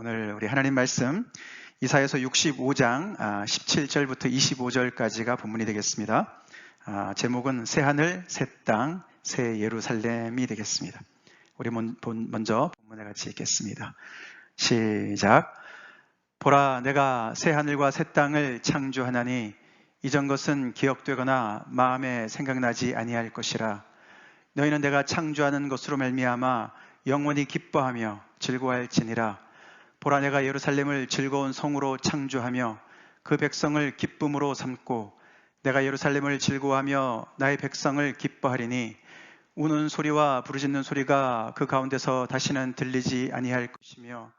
오늘 우리 하나님 말씀 이사야서 65장 17절부터 25절까지가 본문이 되겠습니다. 제목은 새 하늘, 새 땅, 새 예루살렘이 되겠습니다. 우리 먼저 본문에 같이 읽겠습니다. 시작. 보라, 내가 새 하늘과 새 땅을 창조하나니 이전 것은 기억되거나 마음에 생각나지 아니할 것이라. 너희는 내가 창조하는 것으로 말미암아 영원히 기뻐하며 즐거워할지니라. 보라, 내가 예루살렘을 즐거운 성으로 창조하며 그 백성을 기쁨으로 삼고 내가 예루살렘을 즐거워하며 나의 백성을 기뻐하리니 우는 소리와 부르짖는 소리가 그 가운데서 다시는 들리지 아니할 것이며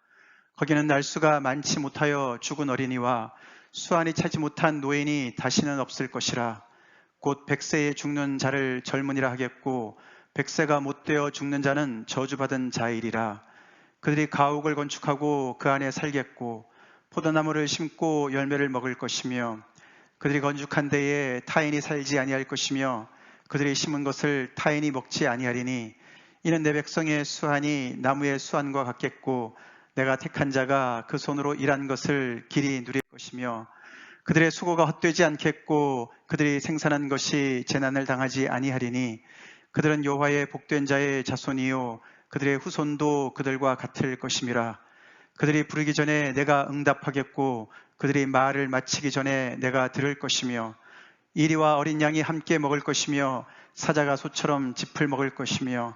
거기는 날수가 많지 못하여 죽은 어린이와 수완이 차지 못한 노인이 다시는 없을 것이라. 곧 100세에 죽는 자를 젊은이라 하겠고 100세가 못되어 죽는 자는 저주받은 자이리라. 그들이 가옥을 건축하고 그 안에 살겠고 포도나무를 심고 열매를 먹을 것이며 그들이 건축한 데에 타인이 살지 아니할 것이며 그들이 심은 것을 타인이 먹지 아니하리니 이는 내 백성의 수완이 나무의 수완과 같겠고 내가 택한 자가 그 손으로 일한 것을 길이 누릴 것이며 그들의 수고가 헛되지 않겠고 그들이 생산한 것이 재난을 당하지 아니하리니 그들은 여호와의 복된 자의 자손이요 그들의 후손도 그들과 같을 것임이라. 그들이 부르기 전에 내가 응답하겠고 그들이 말을 마치기 전에 내가 들을 것이며 이리와 어린 양이 함께 먹을 것이며 사자가 소처럼 짚을 먹을 것이며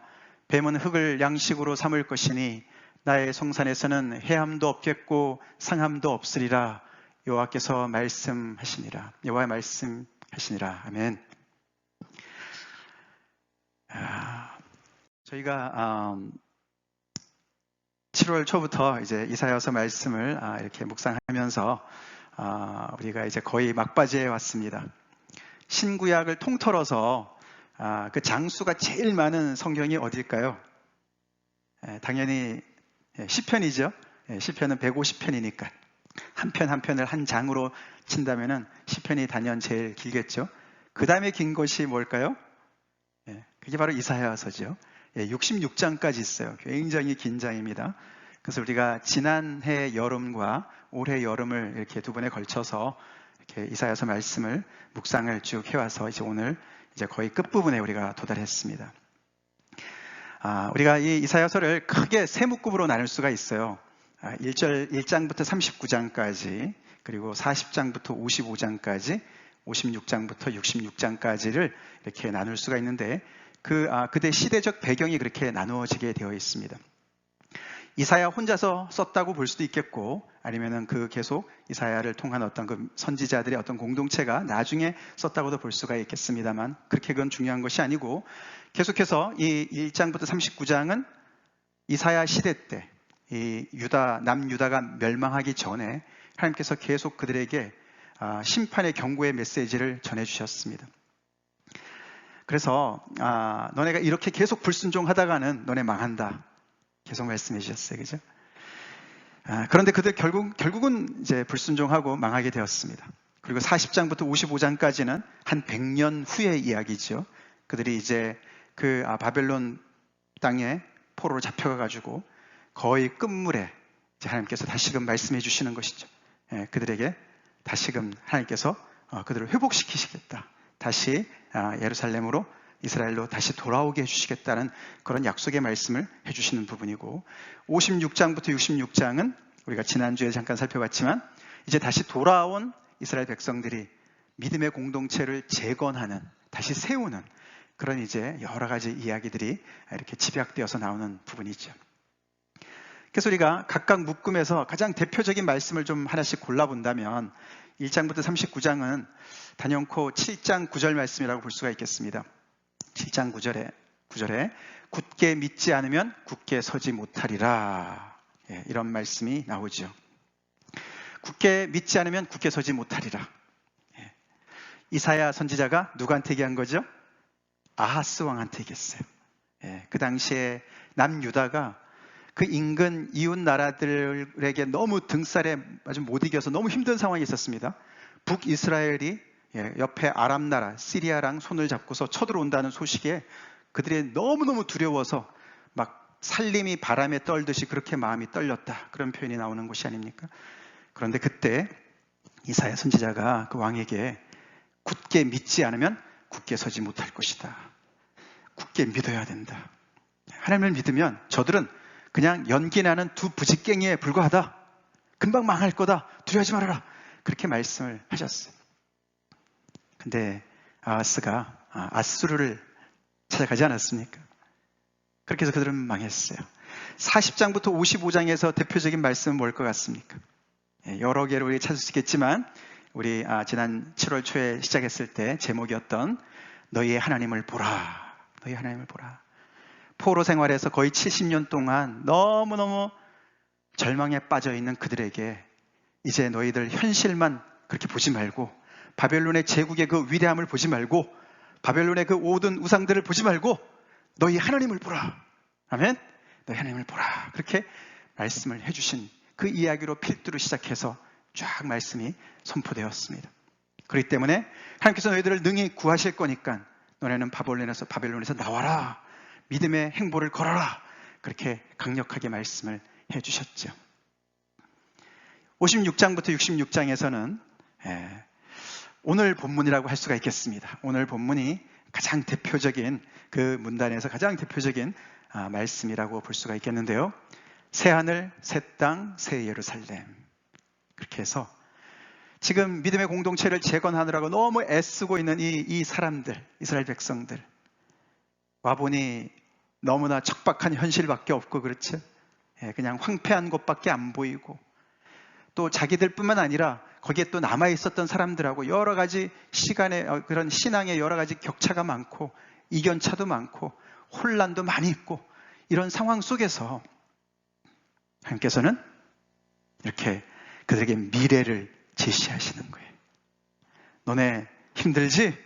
뱀은 흙을 양식으로 삼을 것이니 나의 성산에서는 해함도 없겠고 상함도 없으리라. 여호와께서 말씀하시니라. 여호와의 말씀하시니라. 아멘. 저희가 7월 초부터 이제 이사야서 말씀을 이렇게 묵상하면서 우리가 이제 거의 막바지에 왔습니다. 신구약을 통틀어서 그 장수가 제일 많은 성경이 어딜까요? 당연히 시편이죠. 시편은 150편이니까 한 편 한 편을 한 장으로 친다면은 시편이 단연 제일 길겠죠. 그 다음에 긴 것이 뭘까요? 그게 바로 이사야서죠. 66장까지 있어요. 굉장히 긴 장입니다. 그래서 우리가 지난해 여름과 올해 여름을 이렇게 두 번에 걸쳐서 이렇게 이사야서 말씀을 묵상을 쭉 해와서 이제 오늘 이제 거의 끝부분에 우리가 도달했습니다. 우리가 이 이사야서를 크게 세 묶음으로 나눌 수가 있어요. 1장부터 39장까지, 그리고 40장부터 55장까지, 56장부터 66장까지를 이렇게 나눌 수가 있는데 그때 시대적 배경이 그렇게 나누어지게 되어 있습니다. 이사야 혼자서 썼다고 볼 수도 있겠고 아니면은 그 계속 이사야를 통한 어떤 그 선지자들의 어떤 공동체가 나중에 썼다고도 볼 수가 있겠습니다만 그렇게 그건 중요한 것이 아니고 계속해서 이 1장부터 39장은 이사야 시대 때 이 남유다가 멸망하기 전에 하나님께서 계속 그들에게 심판의 경고의 메시지를 전해주셨습니다. 그래서 너네가 이렇게 계속 불순종하다가는 너네 망한다. 계속 말씀해 주셨어요. 그죠? 그런데 그들 결국은 이제 불순종하고 망하게 되었습니다. 그리고 40장부터 55장까지는 한 100년 후의 이야기죠. 그들이 이제 그 바벨론 땅에 포로로 잡혀가 가지고 거의 끝물에 이제 하나님께서 다시금 말씀해 주시는 것이죠. 그들에게 다시금 하나님께서 그들을 회복시키시겠다. 다시 예루살렘으로 이스라엘로 다시 돌아오게 해주시겠다는 그런 약속의 말씀을 해주시는 부분이고 56장부터 66장은 우리가 지난주에 잠깐 살펴봤지만 이제 다시 돌아온 이스라엘 백성들이 믿음의 공동체를 재건하는, 다시 세우는 그런 이제 여러 가지 이야기들이 이렇게 집약되어서 나오는 부분이죠. 그래서 우리가 각각 묶음에서 가장 대표적인 말씀을 좀 하나씩 골라본다면 1장부터 39장은 단연코 7장 9절 말씀이라고 볼 수가 있겠습니다. 7장 9절에 굳게 믿지 않으면 굳게 서지 못하리라. 이런 말씀이 나오죠. 굳게 믿지 않으면 굳게 서지 못하리라. 이사야 선지자가 누구한테 얘기한 거죠? 아하스 왕한테 얘기했어요. 그 당시에 남유다가 그 인근 이웃 나라들에게 너무 등살에 아주 못 이겨서 너무 힘든 상황이 있었습니다. 북이스라엘이 옆에 아람 나라 시리아랑 손을 잡고서 쳐들어온다는 소식에 그들이 너무너무 두려워서 막 살림이 바람에 떨듯이 그렇게 마음이 떨렸다. 그런 표현이 나오는 곳이 아닙니까? 그런데 그때 이사야 선지자가 그 왕에게 굳게 믿지 않으면 굳게 서지 못할 것이다. 굳게 믿어야 된다. 하나님을 믿으면 저들은 그냥 연기 나는 두 부직갱이에 불과하다. 금방 망할 거다. 두려워하지 말아라. 그렇게 말씀을 하셨어요. 근데 아하스가 아수르를 찾아가지 않았습니까? 그렇게 해서 그들은 망했어요. 40장부터 55장에서 대표적인 말씀은 뭘 것 같습니까? 여러 개로 우리 찾을 수 있겠지만 우리 지난 7월 초에 시작했을 때 제목이었던 너희의 하나님을 보라. 너희 하나님을 보라. 포로 생활에서 거의 70년 동안 너무너무 절망에 빠져있는 그들에게 이제 너희들 현실만 그렇게 보지 말고 바벨론의 제국의 그 위대함을 보지 말고 바벨론의 그 모든 우상들을 보지 말고 너희 하나님을 보라. 아멘? 너희 하나님을 보라. 그렇게 말씀을 해주신 그 이야기로 필두로 시작해서 쫙 말씀이 선포되었습니다. 그렇기 때문에 하나님께서 너희들을 능히 구하실 거니까 너네는 바벨론에서 나와라. 믿음의 행보를 걸어라. 그렇게 강력하게 말씀을 해주셨죠. 56장부터 66장에서는 오늘 본문이라고 할 수가 있겠습니다. 오늘 본문이 가장 대표적인 그 문단에서 가장 대표적인 말씀이라고 볼 수가 있겠는데요. 새 하늘, 새 땅, 새 예루살렘. 그렇게 해서 지금 믿음의 공동체를 재건하느라고 너무 애쓰고 있는 이 사람들, 이스라엘 백성들. 와보니 너무나 척박한 현실밖에 없고 그렇죠. 그냥 황폐한 곳밖에 안 보이고 또 자기들뿐만 아니라 거기에 또 남아있었던 사람들하고 여러 가지 그런 신앙의 여러 가지 격차가 많고 이견차도 많고 혼란도 많이 있고 이런 상황 속에서 하나님께서는 이렇게 그들에게 미래를 제시하시는 거예요. 너네 힘들지?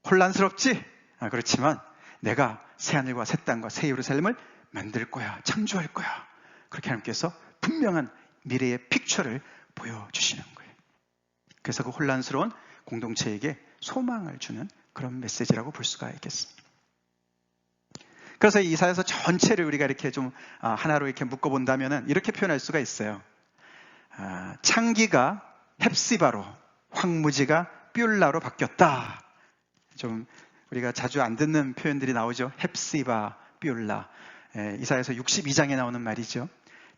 혼란스럽지? 그렇지만 내가 새하늘과 새 땅과 새 예루살렘을 만들 거야. 창조할 거야. 그렇게 하나님께서 분명한 미래의 픽처를 보여주시는 거예요. 그래서 그 혼란스러운 공동체에게 소망을 주는 그런 메시지라고 볼 수가 있겠습니다. 그래서 이사야서 전체를 우리가 이렇게 좀 하나로 이렇게 묶어본다면 이렇게 표현할 수가 있어요. 창기가 헵시바로, 황무지가 뷸라로 바뀌었다. 좀 우리가 자주 안 듣는 표현들이 나오죠. 헵시바, 뷸라. 이사야서 62장에 나오는 말이죠.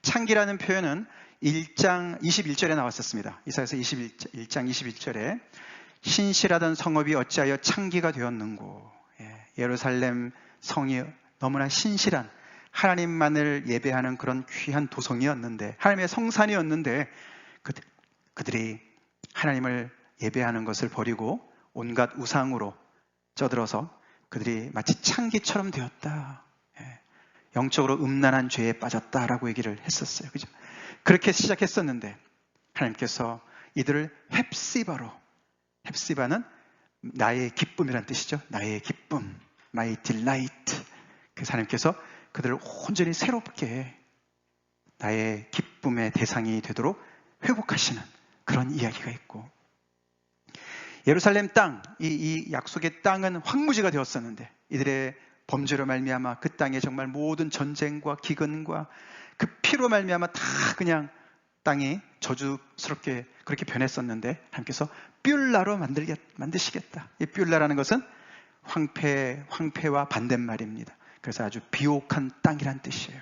창기라는 표현은 1장 21절에 나왔었습니다. 이사야서 1장 21절에 신실하던 성읍이 어찌하여 창기가 되었는고. 예루살렘 성이 너무나 신실한 하나님만을 예배하는 그런 귀한 도성이었는데 하나님의 성산이었는데 그들이 하나님을 예배하는 것을 버리고 온갖 우상으로 쩌들어서 그들이 마치 창기처럼 되었다. 영적으로 음란한 죄에 빠졌다라고 얘기를 했었어요. 그죠? 그렇게 시작했었는데 하나님께서 이들을 헵시바로, 헵시바는 나의 기쁨이란 뜻이죠. 나의 기쁨, my delight. 그래서 하나님께서 그들을 온전히 새롭게 나의 기쁨의 대상이 되도록 회복하시는 그런 이야기가 있고, 예루살렘 땅, 이 약속의 땅은 황무지가 되었었는데 이들의 범죄로 말미암아 그 땅에 정말 모든 전쟁과 기근과 그 피로 말미암아 다 그냥 땅이 저주스럽게 그렇게 변했었는데 하나님께서 뷸라로 만드시겠다. 이 뷸라라는 것은 황폐와 반대말입니다. 그래서 아주 비옥한 땅이란 뜻이에요.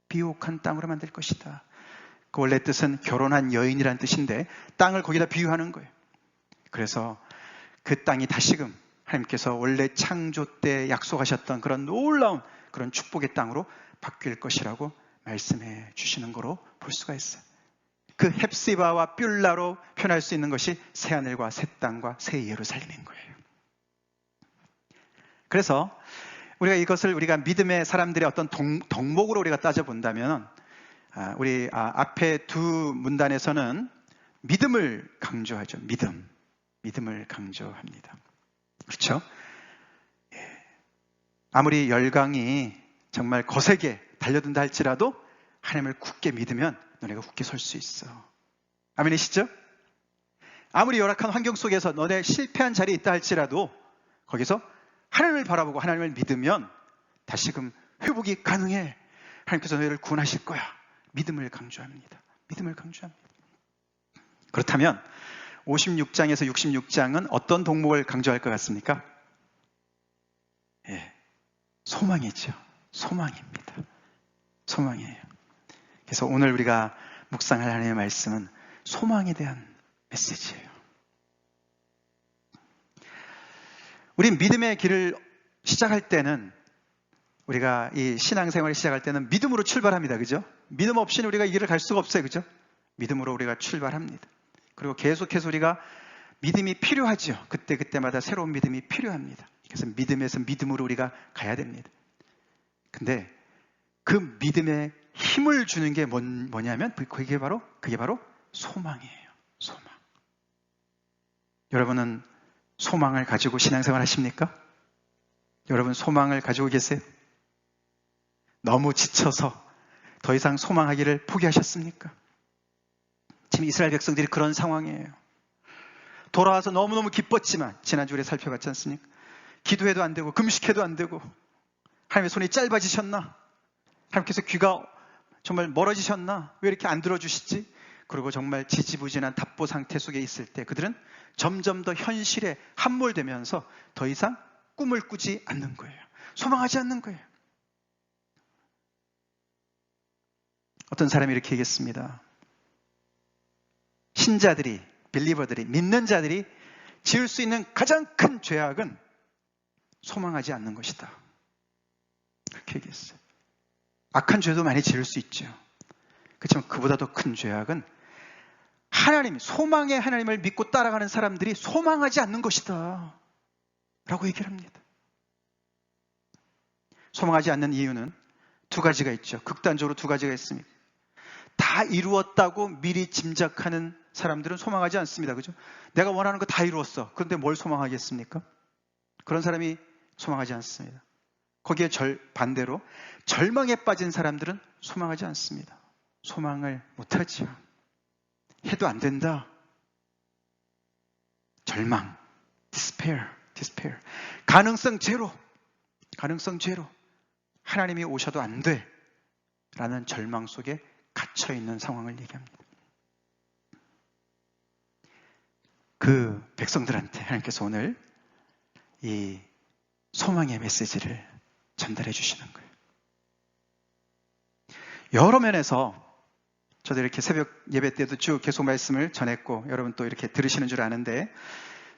비옥한 땅으로 만들 것이다. 그 원래 뜻은 결혼한 여인이란 뜻인데 땅을 거기다 비유하는 거예요. 그래서 그 땅이 다시금 하나님께서 원래 창조 때 약속하셨던 그런 놀라운 그런 축복의 땅으로 바뀔 것이라고 말씀해 주시는 거로 볼 수가 있어요. 그 헵시바와 뷸라로 표현할 수 있는 것이 새하늘과 새 땅과 새 예루살렘인 거예요. 그래서 우리가 믿음의 사람들의 어떤 덕목으로 우리가 따져본다면 우리 앞에 두 문단에서는 믿음을 강조하죠. 믿음을 강조합니다. 그렇죠? 아무리 열강이 정말 거세게 달려든다 할지라도 하나님을 굳게 믿으면 너네가 굳게 설 수 있어. 아멘이시죠? 아무리 열악한 환경 속에서 너네 실패한 자리에 있다 할지라도 거기서 하나님을 바라보고 하나님을 믿으면 다시금 회복이 가능해. 하나님께서 너희를 구원하실 거야. 믿음을 강조합니다. 믿음을 강조합니다. 그렇다면 56장에서 66장은 어떤 동목을 강조할 것 같습니까? 예, 소망이죠. 소망입니다. 소망이에요. 그래서 오늘 우리가 묵상할 하나님의 말씀은 소망에 대한 메시지예요. 우리 믿음의 길을 시작할 때는, 우리가 이 신앙생활을 시작할 때는 믿음으로 출발합니다. 그죠? 믿음 없이는 우리가 이 길을 갈 수가 없어요. 그죠? 믿음으로 우리가 출발합니다. 그리고 계속해서 우리가 믿음이 필요하죠. 그때마다 새로운 믿음이 필요합니다. 그래서 믿음에서 믿음으로 우리가 가야 됩니다. 근데 그 믿음에 힘을 주는 게 뭐냐면 그게 바로 소망이에요. 소망. 여러분은 소망을 가지고 신앙생활 하십니까? 여러분 소망을 가지고 계세요? 너무 지쳐서 더 이상 소망하기를 포기하셨습니까? 지금 이스라엘 백성들이 그런 상황이에요. 돌아와서 너무너무 기뻤지만 지난주 우리 살펴봤지 않습니까? 기도해도 안 되고 금식해도 안 되고, 하나님의 손이 짧아지셨나? 하나님께서 귀가 정말 멀어지셨나? 왜 이렇게 안 들어주시지? 그리고 정말 지지부진한 답보 상태 속에 있을 때 그들은 점점 더 현실에 함몰되면서 더 이상 꿈을 꾸지 않는 거예요. 소망하지 않는 거예요. 어떤 사람이 이렇게 얘기했습니다. 신자들이, 빌리버들이, 믿는 자들이 지을 수 있는 가장 큰 죄악은 소망하지 않는 것이다. 그렇게 얘기했어요. 악한 죄도 많이 지을 수 있죠. 그렇지만 그보다 더 큰 죄악은 하나님, 소망의 하나님을 믿고 따라가는 사람들이 소망하지 않는 것이다 라고 얘기를 합니다. 소망하지 않는 이유는 두 가지가 있죠. 극단적으로 두 가지가 있습니다. 다 이루었다고 미리 짐작하는 사람들은 소망하지 않습니다. 그죠? 내가 원하는 거 다 이루었어. 그런데 뭘 소망하겠습니까? 그런 사람이 소망하지 않습니다. 거기에 반대로 절망에 빠진 사람들은 소망하지 않습니다. 소망을 못하지요. 해도 안 된다. 절망, despair. 가능성 제로. 하나님이 오셔도 안 돼. 라는 절망 속에 갇혀있는 상황을 얘기합니다. 그 백성들한테 하나님께서 오늘 이 소망의 메시지를 전달해 주시는 거예요. 여러 면에서 저도 이렇게 새벽 예배 때도 쭉 계속 말씀을 전했고 여러분 또 이렇게 들으시는 줄 아는데,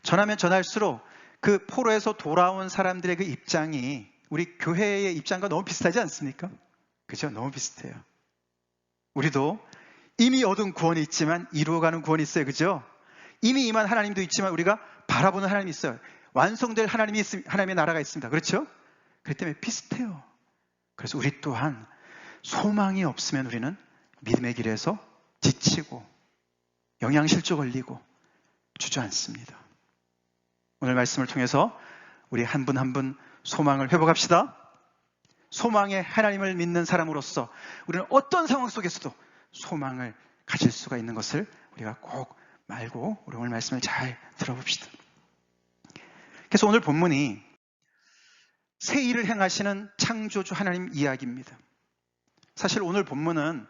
전하면 전할수록 그 포로에서 돌아온 사람들의 그 입장이 우리 교회의 입장과 너무 비슷하지 않습니까? 그죠? 너무 비슷해요. 우리도 이미 얻은 구원이 있지만 이루어가는 구원이 있어요. 그죠? 이미 임한 하나님도 있지만 우리가 바라보는 하나님이 있어요. 완성될 하나님의 나라가 있습니다. 그렇죠? 그렇기 때문에 비슷해요. 그래서 우리 또한 소망이 없으면 우리는 믿음의 길에서 지치고 영양실조 걸리고 주저앉습니다. 오늘 말씀을 통해서 우리 한 분 한 분 소망을 회복합시다. 소망의 하나님을 믿는 사람으로서 우리는 어떤 상황 속에서도 소망을 가질 수가 있는 것을 우리가 꼭 말고 우리 오늘 말씀을 잘 들어봅시다. 그래서 오늘 본문이 새 일을 행하시는 창조주 하나님 이야기입니다. 사실 오늘 본문은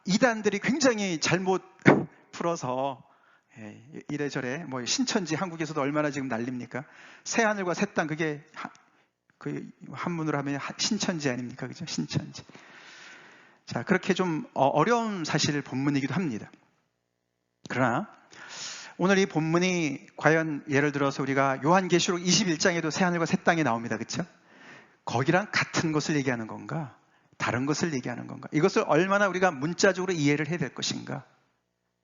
이단들이 굉장히 잘못 풀어서 이래저래 뭐 신천지, 한국에서도 얼마나 지금 난립니까? 새 하늘과 새 땅, 그게 그 한문으로 하면 신천지 아닙니까? 그죠? 신천지. 자, 그렇게 좀 어려운 사실 본문이기도 합니다. 그러나 오늘 이 본문이 과연 예를 들어서 우리가 요한계시록 21장에도 새 하늘과 새 땅이 나옵니다. 그렇죠? 거기랑 같은 것을 얘기하는 건가? 다른 것을 얘기하는 건가? 이것을 얼마나 우리가 문자적으로 이해를 해야 될 것인가?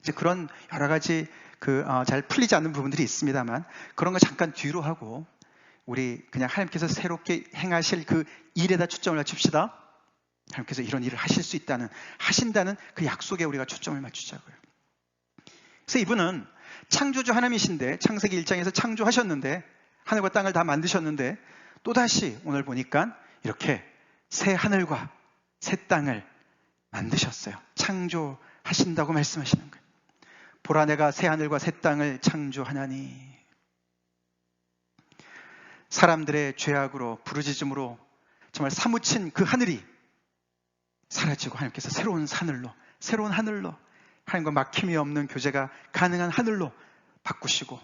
이제 그런 여러 가지 잘 풀리지 않는 부분들이 있습니다만, 그런 거 잠깐 뒤로 하고 우리 그냥 하나님께서 새롭게 행하실 그 일에다 초점을 맞춥시다. 하나님께서 이런 일을 하신다는 그 약속에 우리가 초점을 맞추자고요. 그래서 이분은 창조주 하나님이신데, 창세기 1장에서 창조하셨는데, 하늘과 땅을 다 만드셨는데, 또다시 오늘 보니까 이렇게 새 하늘과 새 땅을 만드셨어요. 창조하신다고 말씀하시는 거예요. 보라, 내가 새 하늘과 새 땅을 창조하나니. 사람들의 죄악으로, 부르짖음으로 정말 사무친 그 하늘이 사라지고 하나님께서 새로운 산을로, 새로운 하늘로, 하나님과 막힘이 없는 교제가 가능한 하늘로 바꾸시고,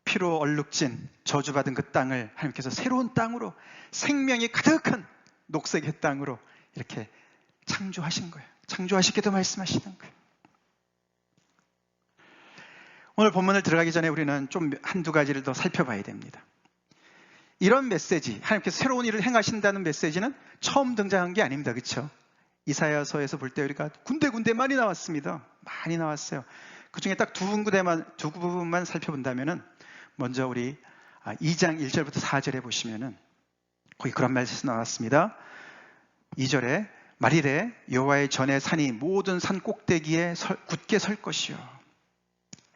피로 얼룩진 저주받은 그 땅을 하나님께서 새로운 땅으로, 생명이 가득한 녹색의 땅으로 이렇게 창조하신 거예요. 창조하시기도 말씀하시는 거예요. 오늘 본문을 들어가기 전에 우리는 좀 한두 가지를 더 살펴봐야 됩니다. 이런 메시지, 하나님께서 새로운 일을 행하신다는 메시지는 처음 등장한 게 아닙니다. 그렇죠? 이사야서에서 볼 때 우리가 군데군데 많이 나왔습니다. 많이 나왔어요. 그 중에 딱 두 부분만 살펴본다면은, 먼저 우리 2장 1절부터 4절에 보시면은 거기 그런 말씀이 나왔습니다. 2절에 말이래 여호와의 전에 산이 모든 산 꼭대기에 굳게 설 것이요.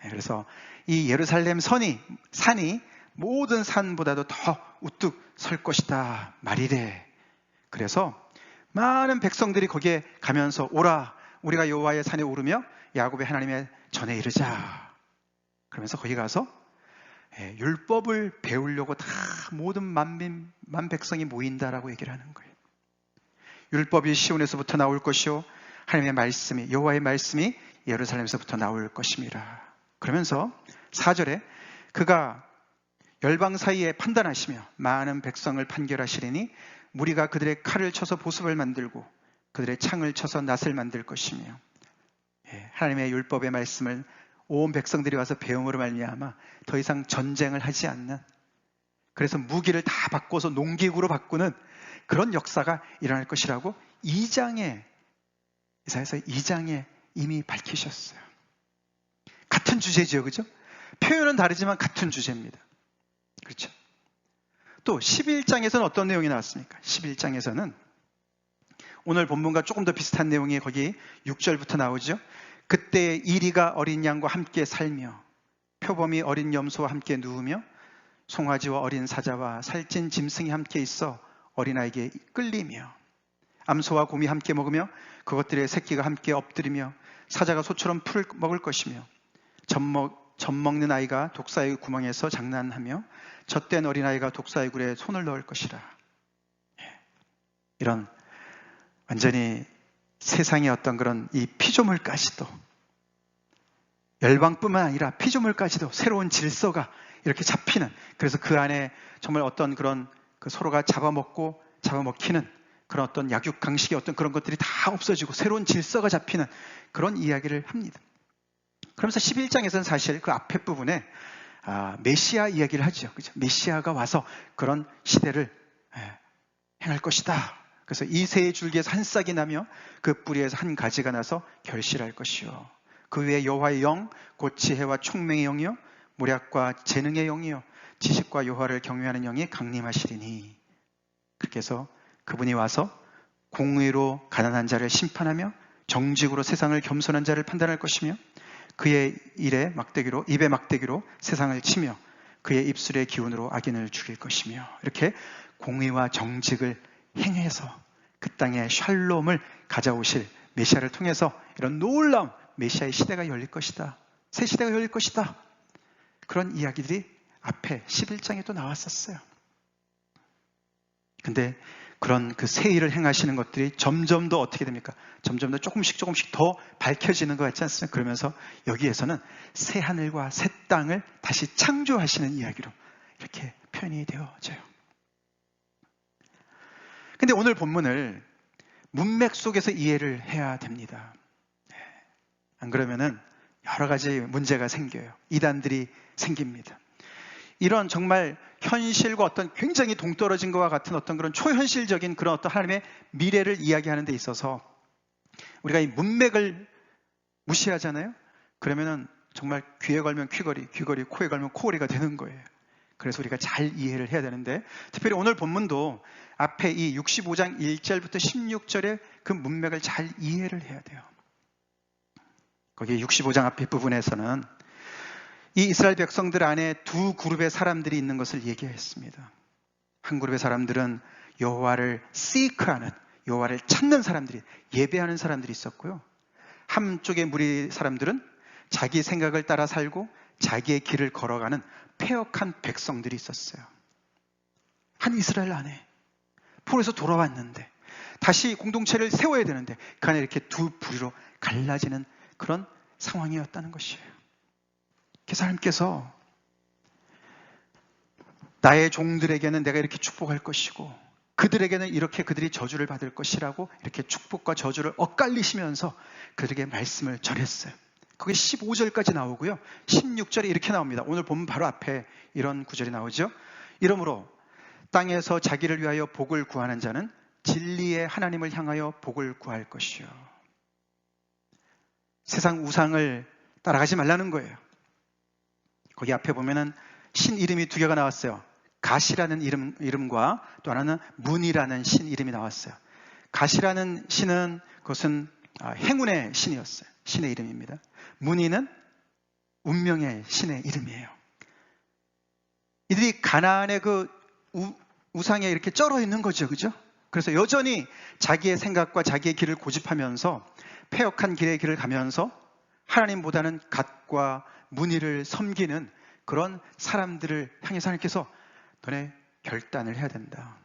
그래서 이 예루살렘 산이 모든 산보다도 더 우뚝 설 것이다 말이래. 그래서 많은 백성들이 거기에 가면서 오라, 우리가 여호와의 산에 오르며 야곱의 하나님의 전에 이르자. 그러면서 거기 가서 율법을 배우려고 다 모든 만 백성이 모인다라고 얘기를 하는 거예요. 율법이 시온에서부터 나올 것이요 하나님의 말씀이, 여호와의 말씀이 예루살렘에서부터 나올 것임이라. 그러면서 4절에 그가 열방 사이에 판단하시며 많은 백성을 판결하시리니 무리가 그들의 칼을 쳐서 보습을 만들고 그들의 창을 쳐서 낫을 만들 것이며, 하나님의 율법의 말씀을 온 백성들이 와서 배움으로 말미암아 더 이상 전쟁을 하지 않는, 그래서 무기를 다 바꿔서 농기구로 바꾸는 그런 역사가 일어날 것이라고 이사야서 2장에 이미 밝히셨어요. 같은 주제죠, 그죠? 표현은 다르지만 같은 주제입니다. 그렇죠? 또 11장에서는 어떤 내용이 나왔습니까? 11장에서는 오늘 본문과 조금 더 비슷한 내용이 거기 6절부터 나오죠. 그때 이리가 어린 양과 함께 살며 표범이 어린 염소와 함께 누우며 송아지와 어린 사자와 살찐 짐승이 함께 있어 어린아이에게 끌리며 암소와 곰이 함께 먹으며 그것들의 새끼가 함께 엎드리며 사자가 소처럼 풀을 먹을 것이며 젖 먹는 아이가 독사의 구멍에서 장난하며 젖된 어린아이가 독사의 굴에 손을 넣을 것이라. 이런 완전히 세상의 어떤 그런 이 피조물까지도, 열방뿐만 아니라 피조물까지도 새로운 질서가 이렇게 잡히는, 그래서 그 안에 정말 어떤 그런 그 서로가 잡아먹히는 그런 어떤 약육강식의 어떤 그런 것들이 다 없어지고 새로운 질서가 잡히는 그런 이야기를 합니다. 그러면서 11장에서는 사실 그 앞에 부분에 메시아 이야기를 하죠. 그죠? 메시아가 와서 그런 시대를 행할 것이다. 그래서 이 새 줄기에서 한 싹이 나며 그 뿌리에서 한 가지가 나서 결실할 것이요. 그 위에 여호와의 영, 곧 지혜와 총명의 영이요, 모략과 재능의 영이요, 지식과 여호와를 경외하는 영이 강림하시리니. 그렇게 해서 그분이 와서 공의로 가난한 자를 심판하며 정직으로 세상을 겸손한 자를 판단할 것이며 그의 입에 막대기로 세상을 치며 그의 입술의 기운으로 악인을 죽일 것이며, 이렇게 공의와 정직을 행해서 그 땅에 샬롬을 가져오실 메시아를 통해서 이런 놀라운 메시아의 시대가 열릴 것이다. 새 시대가 열릴 것이다. 그런 이야기들이 앞에 11장에 또 나왔었어요. 근데 그런 그 새 일을 행하시는 것들이 점점 더 어떻게 됩니까? 점점 더 조금씩 더 밝혀지는 것 같지 않습니까? 그러면서 여기에서는 새 하늘과 새 땅을 다시 창조하시는 이야기로 이렇게 표현이 되어져요. 근데 오늘 본문을 문맥 속에서 이해를 해야 됩니다. 안 그러면은 여러 가지 문제가 생겨요. 이단들이 생깁니다. 이런 정말 현실과 어떤 굉장히 동떨어진 것과 같은 어떤 그런 초현실적인 그런 어떤 하나님의 미래를 이야기하는 데 있어서 우리가 이 문맥을 무시하잖아요. 그러면은 정말 귀에 걸면 귀걸이, 코에 걸면 코걸이가 되는 거예요. 그래서 우리가 잘 이해를 해야 되는데, 특별히 오늘 본문도 앞에 이 65장 1절부터 16절의 그 문맥을 잘 이해를 해야 돼요. 거기 65장 앞에 부분에서는 이 이스라엘 백성들 안에 두 그룹의 사람들이 있는 것을 얘기했습니다. 한 그룹의 사람들은 여호와를 시크하는, 여호와를 찾는 사람들이, 예배하는 사람들이 있었고요. 한쪽의 무리 사람들은 자기 생각을 따라 살고 자기의 길을 걸어가는 패역한 백성들이 있었어요. 한 이스라엘 안에 포로에서 돌아왔는데 다시 공동체를 세워야 되는데 그 안에 이렇게 두 부류로 갈라지는 그런 상황이었다는 것이에요. 그래서 하나님께서 나의 종들에게는 내가 이렇게 축복할 것이고 그들에게는 이렇게 그들이 저주를 받을 것이라고 이렇게 축복과 저주를 엇갈리시면서 그들에게 말씀을 전했어요. 그게 15절까지 나오고요. 16절에 이렇게 나옵니다. 오늘 보면 바로 앞에 이런 구절이 나오죠. 이러므로 땅에서 자기를 위하여 복을 구하는 자는 진리의 하나님을 향하여 복을 구할 것이요. 세상 우상을 따라가지 말라는 거예요. 거기 앞에 보면은 신 이름이 두 개가 나왔어요. 갓이라는 이름과 또 하나는 문이라는 신 이름이 나왔어요. 갓이라는 신은 그것은 행운의 신이었어요. 신의 이름입니다. 문이는 운명의 신의 이름이에요. 이들이 가나안의 그 우상에 이렇게 쩔어 있는 거죠. 그죠? 그래서 여전히 자기의 생각과 자기의 길을 고집하면서 패역한 길의 길을 가면서 하나님보다는 갓과 문의를 섬기는 그런 사람들을 향해서 하나님께서 너네 결단을 해야 된다.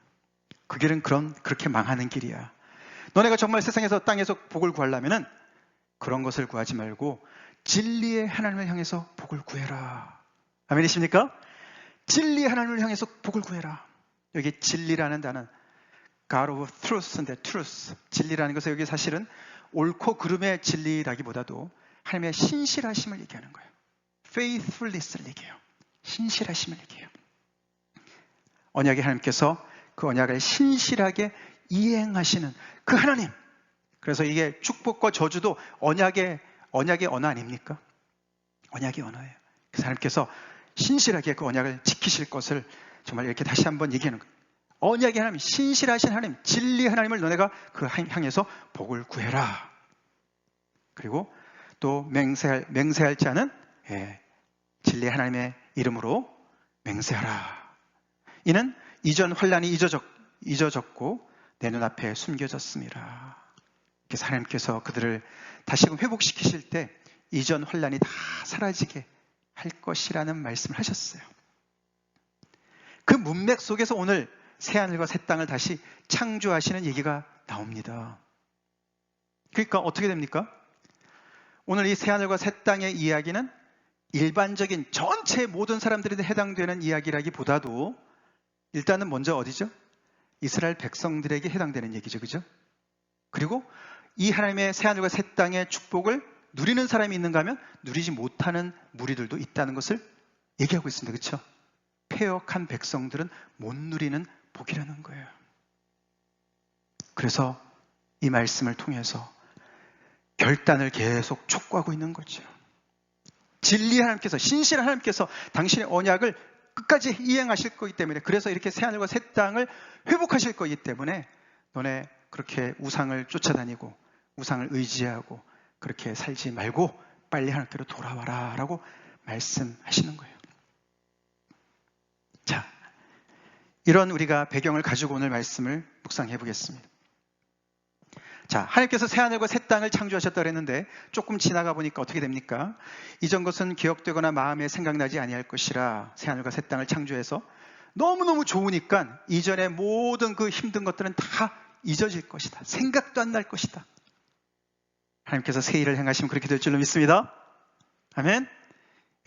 그 길은 그렇게 망하는 길이야. 너네가 정말 세상에서 땅에서 복을 구하려면은 그런 것을 구하지 말고 진리의 하나님을 향해서 복을 구해라. 아멘이십니까? 진리의 하나님을 향해서 복을 구해라. 여기 진리라는 단어는 God of Truth인데 Truth. 진리라는 것은 여기 사실은 옳고 그름의 진리라기보다도 하나님의 신실하심을 얘기하는 거예요. Faithfulness를 얘기해요. 신실하심을 얘기해요. 언약의 하나님께서 그 언약을 신실하게 이행하시는 그 하나님. 그래서 이게 축복과 저주도 언약의 언어 아닙니까? 언약의 언어예요. 그래서 하나님께서 신실하게 그 언약을 지키실 것을 정말 이렇게 다시 한번 얘기하는 거예요. 언약의 하나님, 신실하신 하나님, 진리의 하나님을 너네가 그 향해서 복을 구해라. 그리고 또 맹세할 자는 진리의 하나님의 이름으로 맹세하라. 이는 이전 환란이 잊어졌고 내 눈앞에 숨겨졌습니다. 그래서 하나님께서 그들을 다시금 회복시키실 때 이전 환란이 다 사라지게 할 것이라는 말씀을 하셨어요. 그 문맥 속에서 오늘 새하늘과 새 땅을 다시 창조하시는 얘기가 나옵니다. 그러니까 어떻게 됩니까? 오늘 이 새하늘과 새 땅의 이야기는 일반적인 전체 모든 사람들이 해당되는 이야기라기보다도 일단은 먼저 어디죠? 이스라엘 백성들에게 해당되는 얘기죠. 그죠? 그리고 이 하나님의 새하늘과 새 땅의 축복을 누리는 사람이 있는가 하면 누리지 못하는 무리들도 있다는 것을 얘기하고 있습니다. 그렇죠? 패역한 백성들은 못 누리는 복이라는 거예요. 그래서 이 말씀을 통해서 결단을 계속 촉구하고 있는 거죠. 진리의 하나님께서, 신실한 하나님께서 당신의 언약을 끝까지 이행하실 거기 때문에, 그래서 이렇게 새하늘과 새 땅을 회복하실 거기 때문에 너네 그렇게 우상을 쫓아다니고 우상을 의지하고 그렇게 살지 말고 빨리 하나님께로 돌아와라 라고 말씀하시는 거예요. 자, 이런 우리가 배경을 가지고 오늘 말씀을 묵상해 보겠습니다. 자, 하나님께서 새하늘과 새 땅을 창조하셨다고 했는데 조금 지나가 보니까 어떻게 됩니까? 이전 것은 기억되거나 마음에 생각나지 아니할 것이라 새하늘과 새 땅을 창조해서 너무너무 좋으니까 이전의 모든 그 힘든 것들은 다 잊어질 것이다. 생각도 안 날 것이다. 하나님께서 새 일을 행하시면 그렇게 될 줄로 믿습니다. 아멘.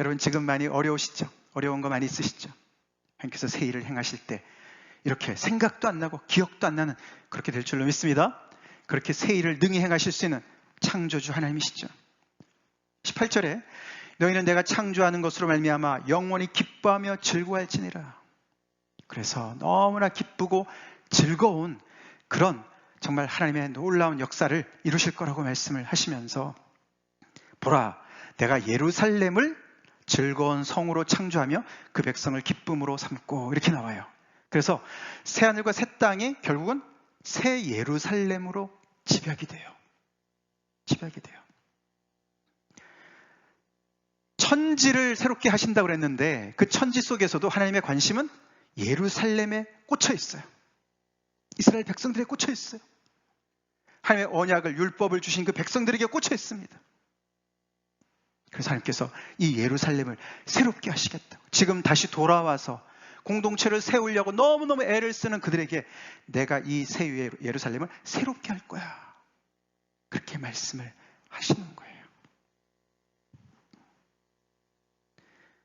여러분 지금 많이 어려우시죠? 어려운 거 많이 있으시죠? 하나님께서 새 일을 행하실 때 이렇게 생각도 안 나고 기억도 안 나는 그렇게 될 줄로 믿습니다. 그렇게 새 일을 능히 행하실 수 있는 창조주 하나님이시죠. 18절에 너희는 내가 창조하는 것으로 말미암아 영원히 기뻐하며 즐거워할지니라. 그래서 너무나 기쁘고 즐거운 그런 정말 하나님의 놀라운 역사를 이루실 거라고 말씀을 하시면서 보라, 내가 예루살렘을 즐거운 성으로 창조하며 그 백성을 기쁨으로 삼고 이렇게 나와요. 그래서 새하늘과 새 땅이 결국은 새 예루살렘으로 집약이 돼요. 집약이 돼요. 천지를 새롭게 하신다고 그랬는데 그 천지 속에서도 하나님의 관심은 예루살렘에 꽂혀 있어요. 이스라엘 백성들에 꽂혀 있어요. 하나님의 언약을, 율법을 주신 그 백성들에게 꽂혀 있습니다. 그래서 하나님께서 이 예루살렘을 새롭게 하시겠다고, 지금 다시 돌아와서 공동체를 세우려고 너무너무 애를 쓰는 그들에게 내가 이 새 예루살렘을 새롭게 할 거야. 그렇게 말씀을 하시는 거예요.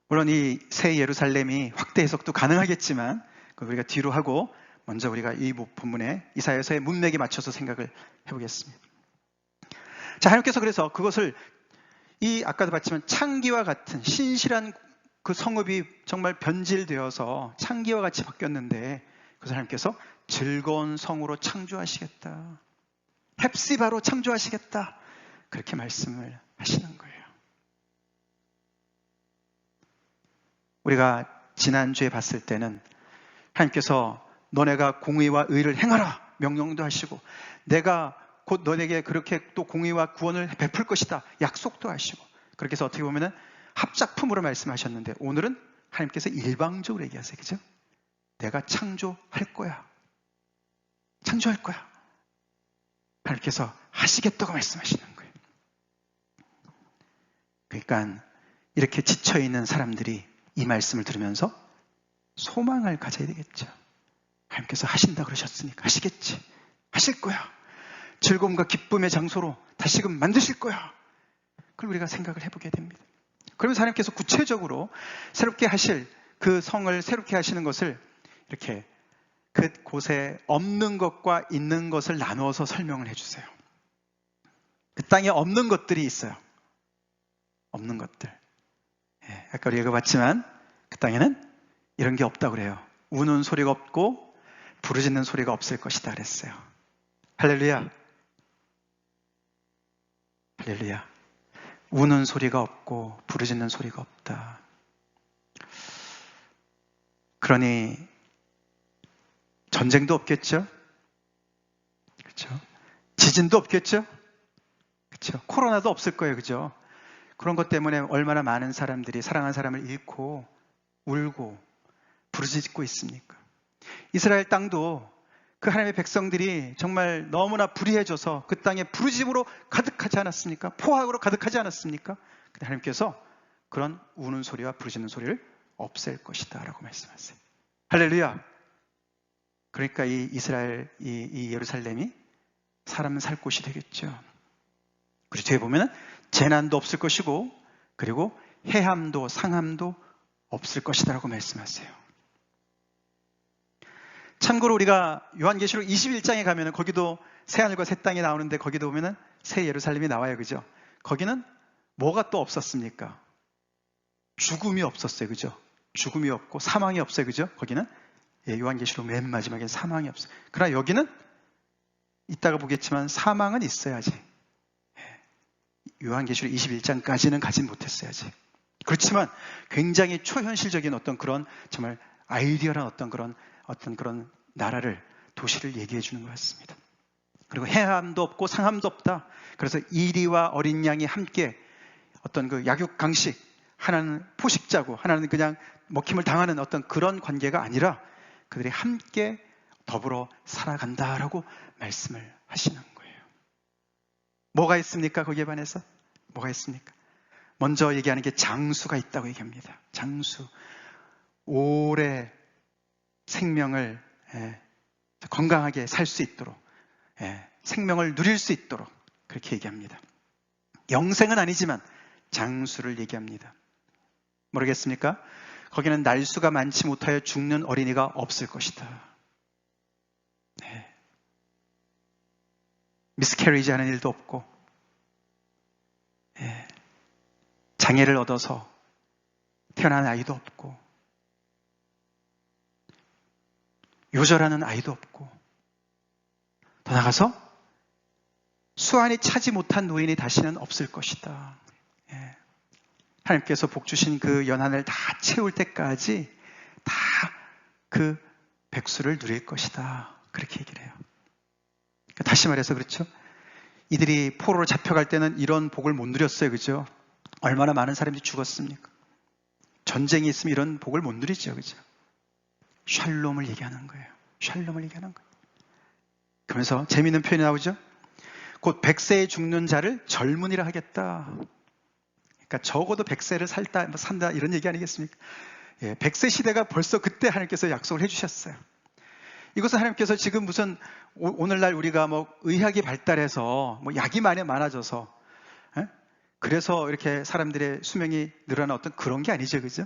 물론 이 새 예루살렘이 확대 해석도 가능하겠지만 우리가 뒤로 하고 먼저 우리가 이 본문의 이사야서의 문맥에 맞춰서 생각을 해보겠습니다. 자, 하나님께서 그래서 그것을 아까도 봤지만 창기와 같은 신실한 그 성읍이 정말 변질되어서 창기와 같이 바뀌었는데 그래서 하나님께서 즐거운 성으로 창조하시겠다. 헵시바로 창조하시겠다. 그렇게 말씀을 하시는 거예요. 우리가 지난주에 봤을 때는 하나님께서 너네가 공의와 의를 행하라 명령도 하시고 내가 곧 너네에게 그렇게 또 공의와 구원을 베풀 것이다 약속도 하시고 그렇게 해서 어떻게 보면 합작품으로 말씀하셨는데 오늘은 하나님께서 일방적으로 얘기하세요. 그죠? 내가 창조할 거야. 창조할 거야. 하나님께서 하시겠다고 말씀하시는 거예요. 그러니까 이렇게 지쳐있는 사람들이 이 말씀을 들으면서 소망을 가져야 되겠죠. 하나님께서 하신다 그러셨으니까 하시겠지. 하실 거야. 즐거움과 기쁨의 장소로 다시금 만드실 거야. 그걸 우리가 생각을 해보게 됩니다. 그러면서 하나님께서 구체적으로 새롭게 하실 그 성을 새롭게 하시는 것을 이렇게 그 곳에 없는 것과 있는 것을 나누어서 설명을 해주세요. 그 땅에 없는 것들이 있어요. 없는 것들. 아까 우리가 봤지만 그 땅에는 이런 게 없다고 그래요. 우는 소리가 없고 부르짖는 소리가 없을 것이다 그랬어요. 할렐루야. 할렐루야. 우는 소리가 없고 부르짖는 소리가 없다. 그러니 전쟁도 없겠죠? 그렇죠? 지진도 없겠죠? 그렇죠? 코로나도 없을 거예요. 그죠? 그런 것 때문에 얼마나 많은 사람들이 사랑하는 사람을 잃고 울고 부르짖고 있습니까? 이스라엘 땅도 그 하나님의 백성들이 정말 너무나 불의해져서 그 땅에 부르짖음으로 가득하지 않았습니까? 포악으로 가득하지 않았습니까? 근데 하나님께서 그런 우는 소리와 부르짖는 소리를 없앨 것이다 라고 말씀하세요. 할렐루야. 그러니까 이 이스라엘, 이 예루살렘이 사람 살 곳이 되겠죠. 그리고 뒤에 보면은 재난도 없을 것이고 그리고 해함도 상함도 없을 것이다 라고 말씀하세요. 참고로 우리가 요한계시록 21장에 가면은 거기도 새하늘과 새 땅이 나오는데 거기도 보면은 새 예루살렘이 나와요. 그죠? 거기는 뭐가 또 없었습니까? 죽음이 없었어요. 그죠? 죽음이 없고 사망이 없어요. 그죠? 거기는 요한계시록 맨 마지막에 사망이 없어요. 그러나 여기는 이따가 보겠지만 사망은 있어야지. 요한계시록 21장까지는 가진 못했어요. 아직. 그렇지만 굉장히 초현실적인 어떤 그런 정말 아이디어란 어떤 그런 나라를 도시를 얘기해 주는 것 같습니다. 그리고 해함도 없고 상함도 없다. 그래서 이리와 어린 양이 함께 어떤 그 약육강식 하나는 포식자고 하나는 그냥 먹힘을 당하는 어떤 그런 관계가 아니라 그들이 함께 더불어 살아간다라고 말씀을 하시는 거예요. 뭐가 있습니까? 거기에 반해서 뭐가 있습니까? 먼저 얘기하는 게 장수가 있다고 얘기합니다. 장수. 오래 생명을 건강하게 살 수 있도록 생명을 누릴 수 있도록 그렇게 얘기합니다. 영생은 아니지만 장수를 얘기합니다. 모르겠습니까? 거기는 날수가 많지 못하여 죽는 어린이가 없을 것이다. 미스캐리지 하는 일도 없고 장애를 얻어서 태어난 아이도 없고 요절하는 아이도 없고 더 나아가서 수완이 차지 못한 노인이 다시는 없을 것이다. 하나님께서 복 주신 그 연한을 다 채울 때까지 다 그 백수를 누릴 것이다. 그렇게 얘기를 해요. 다시 말해서 그렇죠. 이들이 포로로 잡혀갈 때는 이런 복을 못 누렸어요. 그죠? 얼마나 많은 사람들이 죽었습니까? 전쟁이 있으면 이런 복을 못 누리죠. 그죠? 샬롬을 얘기하는 거예요. 샬롬을 얘기하는 거예요. 그러면서 재미있는 표현이 나오죠. 곧 100세에 죽는 자를 젊은이라 하겠다. 그러니까 적어도 100세를 산다 이런 얘기 아니겠습니까? 100세 시대가 벌써 그때 하나님께서 약속을 해주셨어요. 이것은 하나님께서 지금 무슨 오늘날 우리가 뭐 의학이 발달해서 뭐 약이 많아져서 그래서 이렇게 사람들의 수명이 늘어나 어떤 그런 게 아니죠, 그죠?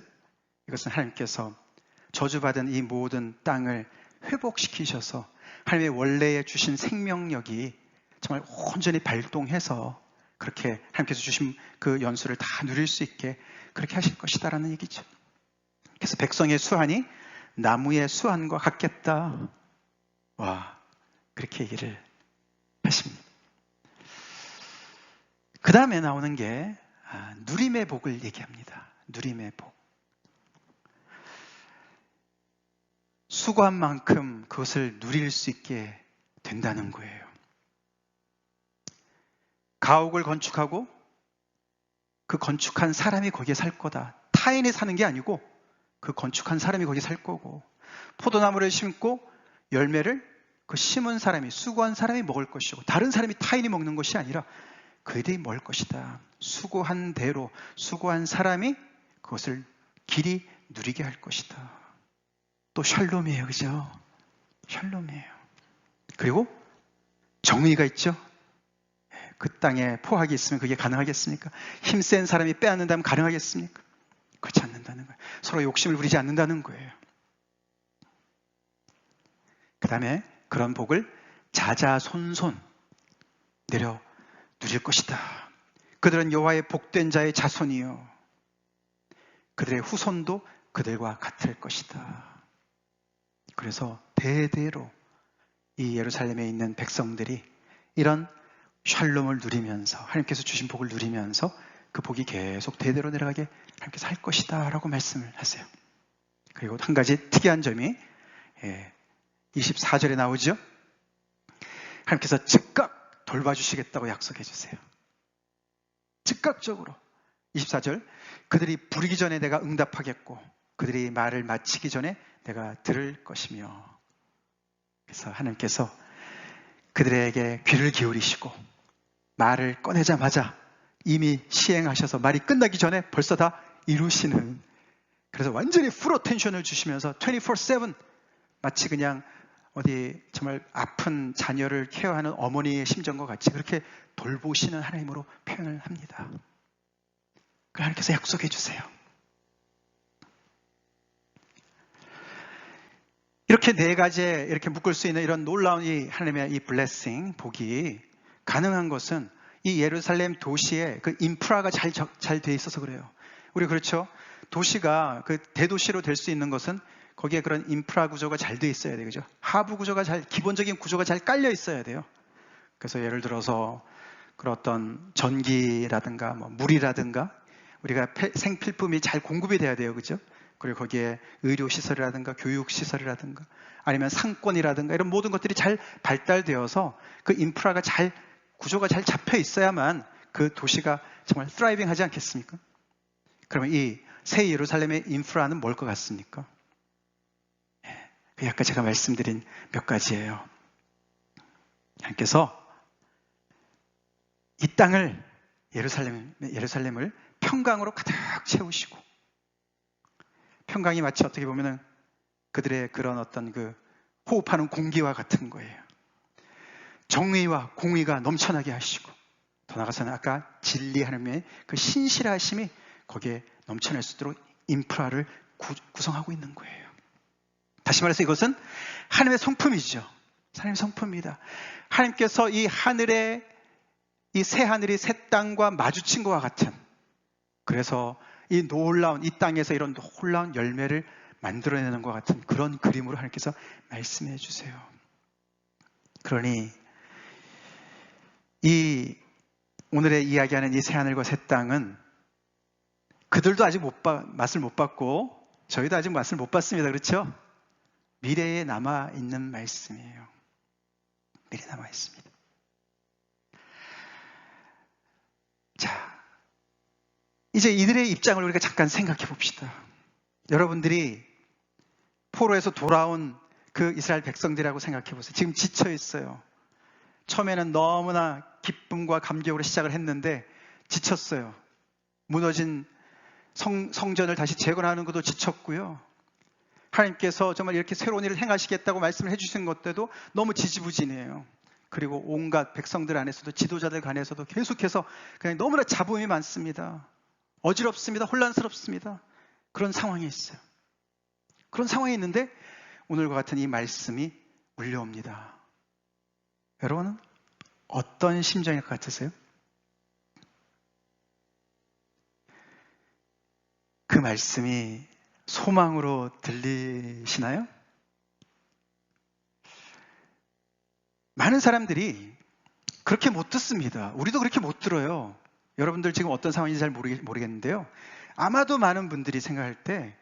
이것은 하나님께서 저주받은 이 모든 땅을 회복시키셔서 하나님의 원래에 주신 생명력이 정말 온전히 발동해서 그렇게 하나님께서 주신 그 연수를 다 누릴 수 있게 그렇게 하실 것이다라는 얘기죠. 그래서 백성의 수한이 나무의 수한과 같겠다. 와, 그렇게 얘기를 하십니다. 그 다음에 나오는 게 누림의 복을 얘기합니다. 누림의 복. 수고한 만큼 그것을 누릴 수 있게 된다는 거예요. 가옥을 건축하고 그 건축한 사람이 거기에 살 거다. 타인이 사는 게 아니고 그 건축한 사람이 거기 살 거고, 포도나무를 심고 열매를 그 심은 사람이, 수고한 사람이 먹을 것이고, 다른 사람이 타인이 먹는 것이 아니라 그들이 먹을 것이다. 수고한 대로 수고한 사람이 그것을 길이 누리게 할 것이다. 또 샬롬이에요, 그죠? 샬롬이에요. 그리고 정의가 있죠. 그 땅에 포악이 있으면 그게 가능하겠습니까? 힘센 사람이 빼앗는다면 가능하겠습니까? 그렇지 않는다는 거예요. 서로 욕심을 부리지 않는다는 거예요. 그 다음에 그런 복을 자자손손 내려 누릴 것이다. 그들은 여호와의 복된 자의 자손이요, 그들의 후손도 그들과 같을 것이다. 그래서 대대로 이 예루살렘에 있는 백성들이 이런 샬롬을 누리면서, 하나님께서 주신 복을 누리면서 그 복이 계속 대대로 내려가게 하나님께서 할 것이다 라고 말씀을 하세요. 그리고 한 가지 특이한 점이 24절에 나오죠. 하나님께서 즉각 돌봐주시겠다고 약속해 주세요. 즉각적으로. 24절, 그들이 부르기 전에 내가 응답하겠고 그들이 말을 마치기 전에 내가 들을 것이며. 그래서 하나님께서 그들에게 귀를 기울이시고 말을 꺼내자마자 이미 시행하셔서 말이 끝나기 전에 벌써 다 이루시는, 그래서 완전히 풀 어텐션을 주시면서 24/7 마치 그냥 어디 정말 아픈 자녀를 케어하는 어머니의 심정과 같이 그렇게 돌보시는 하나님으로 표현을 합니다. 하나님께서 약속해 주세요. 이렇게 네 가지에 이렇게 묶을 수 있는 이런 놀라운 이 하나님의 이 블레싱, 복이 가능한 것은 이 예루살렘 도시의 그 인프라가 잘 돼 있어서 그래요. 우리 그렇죠? 도시가 그 대도시로 될 수 있는 것은 거기에 그런 인프라 구조가 잘 돼 있어야 돼요. 그죠? 하부 구조가 기본적인 구조가 잘 깔려 있어야 돼요. 그래서 예를 들어서 그런 어떤 전기라든가 뭐 물이라든가 우리가 생필품이 잘 공급이 돼야 돼요. 그죠? 그리고 거기에 의료시설이라든가 교육시설이라든가 아니면 상권이라든가 이런 모든 것들이 잘 발달되어서 그 인프라가 구조가 잘 잡혀 있어야만 그 도시가 정말 스트라이빙 하지 않겠습니까? 그러면 이 새 예루살렘의 인프라는 뭘 것 같습니까? 아까 제가 말씀드린 몇 가지예요. 하나님께서 이 땅을, 예루살렘을 평강으로 가득 채우시고, 평강이 마치 어떻게 보면은 그들의 그런 어떤 그 호흡하는 공기와 같은 거예요. 정의와 공의가 넘쳐나게 하시고, 더 나아가서는 아까 진리 하나님의 그 신실하심이 거기에 넘쳐날 수 있도록 인프라를 구성하고 있는 거예요. 다시 말해서 이것은 하나님의 성품이죠. 하나님의 성품입니다. 하나님께서 이 하늘에, 이 새 하늘이 새 땅과 마주친 것과 같은, 그래서 이 놀라운, 이 땅에서 이런 놀라운 열매를 만들어내는 것 같은 그런 그림으로 하나님께서 말씀해 주세요. 그러니 이 오늘의 이야기하는 이 새 하늘과 새 땅은 그들도 아직 맛을 못 봤고 저희도 아직 맛을 못 봤습니다. 그렇죠? 미래에 남아있는 말씀이에요. 미래에 남아있습니다. 자, 이제 이들의 입장을 우리가 잠깐 생각해 봅시다. 여러분들이 포로에서 돌아온 그 이스라엘 백성들이라고 생각해 보세요. 지금 지쳐 있어요. 처음에는 너무나 기쁨과 감격으로 시작을 했는데 지쳤어요. 무너진 성전을 다시 재건하는 것도 지쳤고요. 하나님께서 정말 이렇게 새로운 일을 행하시겠다고 말씀을 해주신 것들도 너무 지지부진해요. 그리고 온갖 백성들 안에서도 지도자들 간에서도 계속해서 그냥 너무나 잡음이 많습니다. 어지럽습니다. 혼란스럽습니다. 그런 상황이 있어요. 그런 상황이 있는데 오늘과 같은 이 말씀이 울려옵니다. 여러분은 어떤 심정일 것 같으세요? 그 말씀이 소망으로 들리시나요? 많은 사람들이 그렇게 못 듣습니다. 우리도 그렇게 못 들어요. 여러분들 지금 어떤 상황인지 잘 모르겠는데요. 아마도 많은 분들이 생각할 때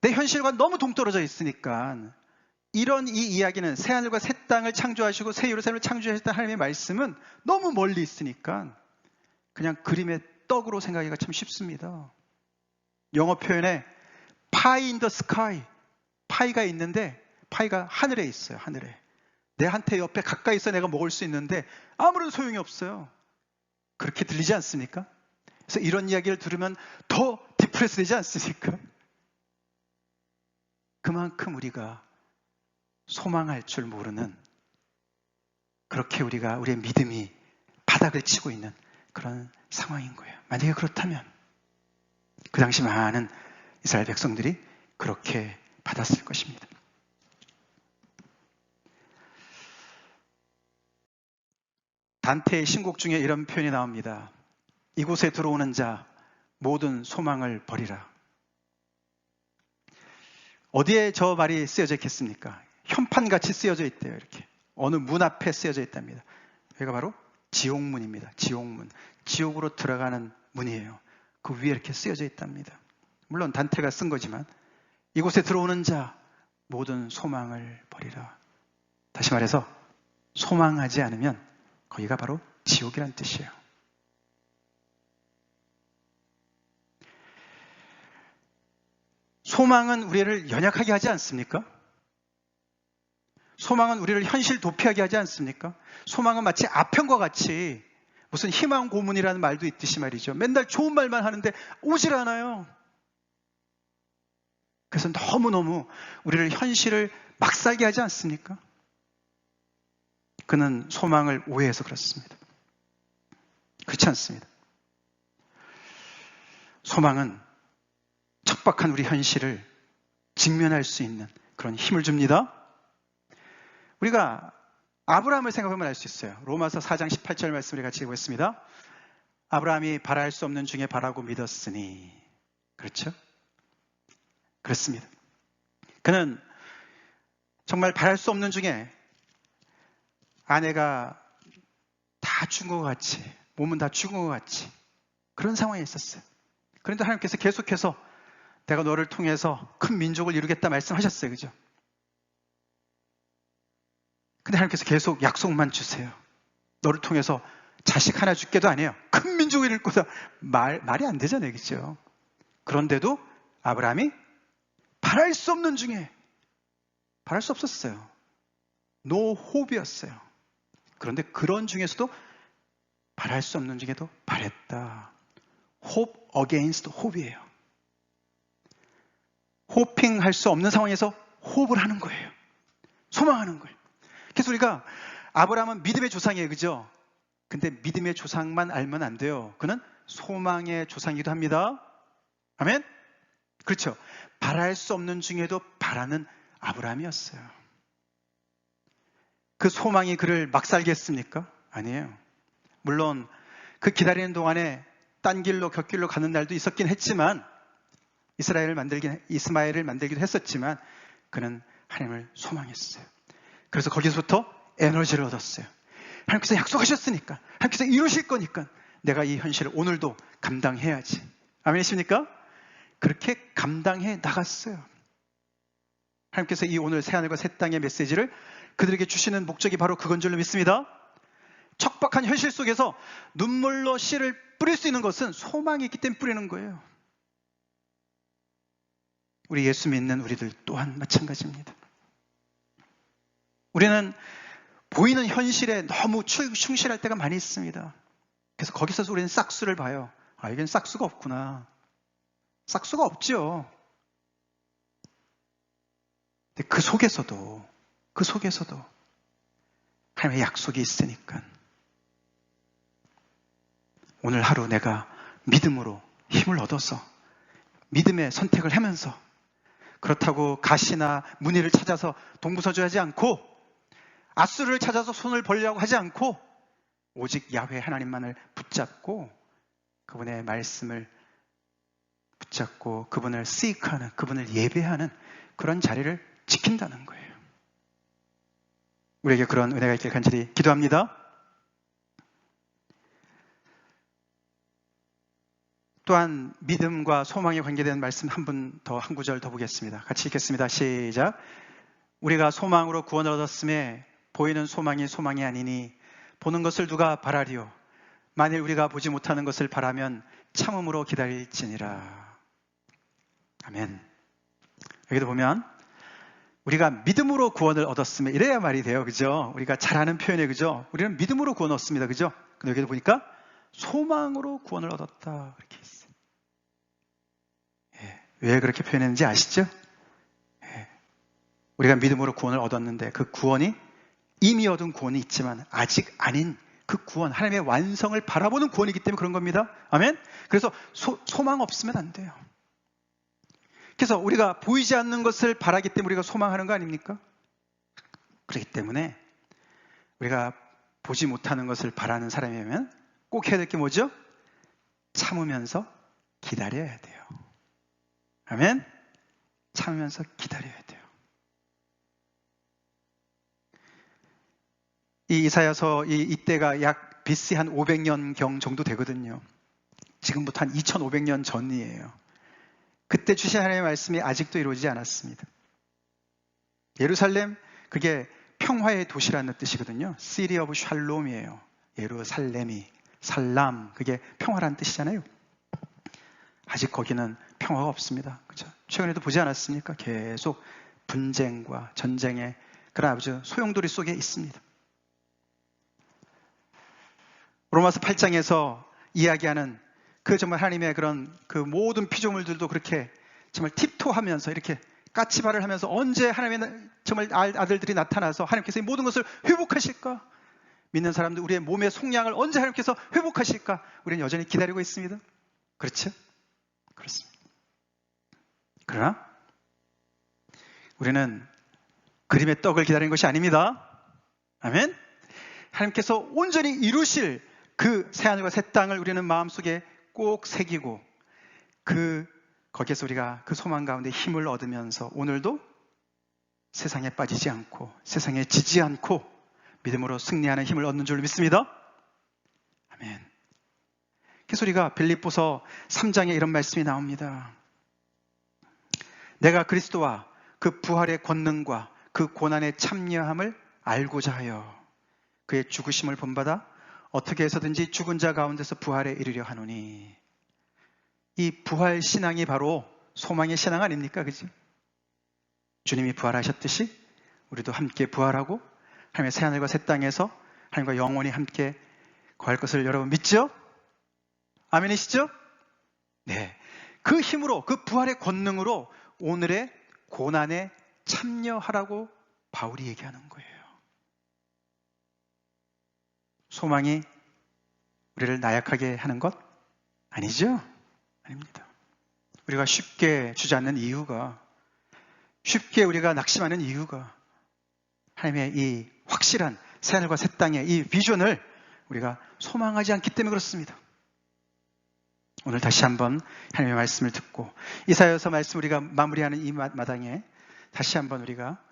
내 현실과 너무 동떨어져 있으니까 이런 이 이야기는 새하늘과 새 땅을 창조하시고 새 예루살렘을 창조하셨다는 하나님의 말씀은 너무 멀리 있으니까 그냥 그림의 떡으로 생각하기가 참 쉽습니다. 영어 표현에 pie in the sky, 파이가 있는데 파이가 하늘에 있어요. 하늘에. 내 한테 옆에 가까이 있어 내가 먹을 수 있는데 아무런 소용이 없어요. 그렇게 들리지 않습니까? 그래서 이런 이야기를 들으면 더 디프레스 되지 않습니까? 그만큼 우리가 소망할 줄 모르는, 그렇게 우리의 믿음이 바닥을 치고 있는 그런 상황인 거예요. 만약에 그렇다면 그 당시 많은 이스라엘 백성들이 그렇게 받았을 것입니다. 단테의 신곡 중에 이런 표현이 나옵니다. 이곳에 들어오는 자 모든 소망을 버리라. 어디에 저 말이 쓰여져 있겠습니까? 현판같이 쓰여져 있대요. 이렇게 어느 문 앞에 쓰여져 있답니다. 여기가 바로 지옥문입니다. 지옥문. 지옥으로 들어가는 문이에요. 그 위에 이렇게 쓰여져 있답니다. 물론 단테가 쓴 거지만 이곳에 들어오는 자 모든 소망을 버리라. 다시 말해서 소망하지 않으면 거기가 바로 지옥이란 뜻이에요. 소망은 우리를 연약하게 하지 않습니까? 소망은 우리를 현실 도피하게 하지 않습니까? 소망은 마치 아편과 같이 무슨 희망 고문이라는 말도 있듯이 말이죠. 맨날 좋은 말만 하는데 오질 않아요. 그래서 너무너무 우리를 현실을 막 살게 하지 않습니까? 그는 소망을 오해해서 그렇습니다. 그렇지 않습니다. 소망은 척박한 우리 현실을 직면할 수 있는 그런 힘을 줍니다. 우리가 아브라함을 생각하면 알 수 있어요. 로마서 4장 18절 말씀을 같이 읽겠습니다. 아브라함이 바랄 수 없는 중에 바라고 믿었으니. 그렇죠? 그렇습니다. 그는 정말 바랄 수 없는 중에 아내가 다 죽은 것 같이, 몸은 다 죽은 것 같이 그런 상황에 있었어요. 그런데 하나님께서 계속해서 내가 너를 통해서 큰 민족을 이루겠다 말씀하셨어요. 그죠? 근데 하나님께서 계속 약속만 주세요. 너를 통해서 자식 하나 줄게도 아니에요. 큰 민족을 이룰 거다. 말이 안 되잖아요. 그죠? 그런데도 아브라함이 바랄 수 없는 중에 바랄 수 없었어요. 노호흡이었어요. 그런데 그런 중에서도 바랄 수 없는 중에도 바랬다. hope against hope이에요. 호핑할 수 없는 상황에서 호흡을 하는 거예요. 소망하는 거예요. 그래서 우리가 아브라함은 믿음의 조상이에요. 그죠? 근데 믿음의 조상만 알면 안 돼요. 그는 소망의 조상이기도 합니다. 아멘? 그렇죠. 바랄 수 없는 중에도 바라는 아브라함이었어요. 그 소망이 그를 막 살게 했습니까? 아니에요. 물론 그 기다리는 동안에 딴 길로 곁길로 가는 날도 있었긴 했지만 이스마엘을 만들기도 했었지만 그는 하나님을 소망했어요. 그래서 거기서부터 에너지를 얻었어요. 하나님께서 약속하셨으니까, 하나님께서 이루실 거니까 내가 이 현실을 오늘도 감당해야지. 아멘이십니까? 그렇게 감당해 나갔어요. 하나님께서 이 오늘 새하늘과 새 땅의 메시지를 그들에게 주시는 목적이 바로 그건 줄로 믿습니다. 척박한 현실 속에서 눈물로 씨를 뿌릴 수 있는 것은 소망이 있기 때문에 뿌리는 거예요. 우리 예수 믿는 우리들 또한 마찬가지입니다. 우리는 보이는 현실에 너무 충실할 때가 많이 있습니다. 그래서 거기서 우리는 싹수를 봐요. 아, 이건 싹수가 없구나. 싹수가 없죠. 근데 그 속에서도 하나님의 약속이 있으니까 오늘 하루 내가 믿음으로 힘을 얻어서 믿음의 선택을 하면서, 그렇다고 가시나 무늬를 찾아서 동부서주하지 않고 아수를 찾아서 손을 벌려고 하지 않고 오직 야훼 하나님만을 붙잡고 그분의 말씀을 붙잡고 그분을 seek하는, 그분을 예배하는 그런 자리를 지킨다는 거예요. 우리에게 그런 은혜가 있길 간절히 기도합니다. 또한 믿음과 소망에 관계된 말씀 한 구절 더 보겠습니다. 같이 읽겠습니다. 시작. 우리가 소망으로 구원을 얻었음에 보이는 소망이 소망이 아니니 보는 것을 누가 바라리요. 만일 우리가 보지 못하는 것을 바라면 참음으로 기다릴지니라. 아멘. 여기도 보면 우리가 믿음으로 구원을 얻었음에, 이래야 말이 돼요. 그죠? 우리가 잘 아는 표현이에요. 그죠? 우리는 믿음으로 구원을 얻습니다. 그죠? 근데 여기도 보니까 소망으로 구원을 얻었다. 이렇게 있어요. 예. 왜 그렇게 표현했는지 아시죠? 예. 우리가 믿음으로 구원을 얻었는데 그 구원이 이미 얻은 구원이 있지만 아직 아닌 그 구원, 하나님의 완성을 바라보는 구원이기 때문에 그런 겁니다. 아멘? 그래서 소망 없으면 안 돼요. 그래서 우리가 보이지 않는 것을 바라기 때문에 우리가 소망하는 거 아닙니까? 그렇기 때문에 우리가 보지 못하는 것을 바라는 사람이면 꼭 해야 될 게 뭐죠? 참으면서 기다려야 돼요. 아멘? 참으면서 기다려야 돼요. 이 이사야서 이때가 약 BC 한 500년경 정도 되거든요. 지금부터 한 2500년 전이에요. 그때 주신 하나님의 말씀이 아직도 이루어지지 않았습니다. 예루살렘, 그게 평화의 도시라는 뜻이거든요. City of Shalom이에요. 예루살렘이, 살람, 그게 평화라는 뜻이잖아요. 아직 거기는 평화가 없습니다. 그렇죠? 최근에도 보지 않았습니까? 계속 분쟁과 전쟁의 그런 아주 소용돌이 속에 있습니다. 로마서 8장에서 이야기하는 그 정말 하나님의 그런 그 모든 피조물들도 그렇게 정말 팁토하면서 이렇게 까치발을 하면서 언제 하나님의 정말 아들들이 나타나서 하나님께서 이 모든 것을 회복하실까? 믿는 사람들, 우리의 몸의 속량을 언제 하나님께서 회복하실까? 우리는 여전히 기다리고 있습니다. 그렇죠? 그렇습니다. 그러나 우리는 그림의 떡을 기다리는 것이 아닙니다. 아멘? 하나님께서 온전히 이루실 그 새하늘과 새 땅을 우리는 마음속에 꼭 새기고 거기에서 우리가 그 소망 가운데 힘을 얻으면서 오늘도 세상에 빠지지 않고 세상에 지지 않고 믿음으로 승리하는 힘을 얻는 줄 믿습니다. 아멘. 그래서 우리가 빌립보서 3장에 이런 말씀이 나옵니다. 내가 그리스도와 그 부활의 권능과 그 고난의 참여함을 알고자 하여 그의 죽으심을 본받아 어떻게 해서든지 죽은 자 가운데서 부활에 이르려 하노니. 이 부활 신앙이 바로 소망의 신앙 아닙니까? 그죠? 주님이 부활하셨듯이 우리도 함께 부활하고 하나님의 새하늘과 새 땅에서 하나님과 영원히 함께 거할 것을 여러분 믿죠? 아멘이시죠? 네. 그 힘으로, 그 부활의 권능으로 오늘의 고난에 참여하라고 바울이 얘기하는 거예요. 소망이 우리를 나약하게 하는 것 아니죠? 아닙니다. 우리가 쉽게 주저앉는 이유가, 쉽게 우리가 낙심하는 이유가 하나님의 이 확실한 새하늘과 새 땅의 이 비전을 우리가 소망하지 않기 때문에 그렇습니다. 오늘 다시 한번 하나님의 말씀을 듣고 이사야서 말씀 우리가 마무리하는 이 마당에 다시 한번 우리가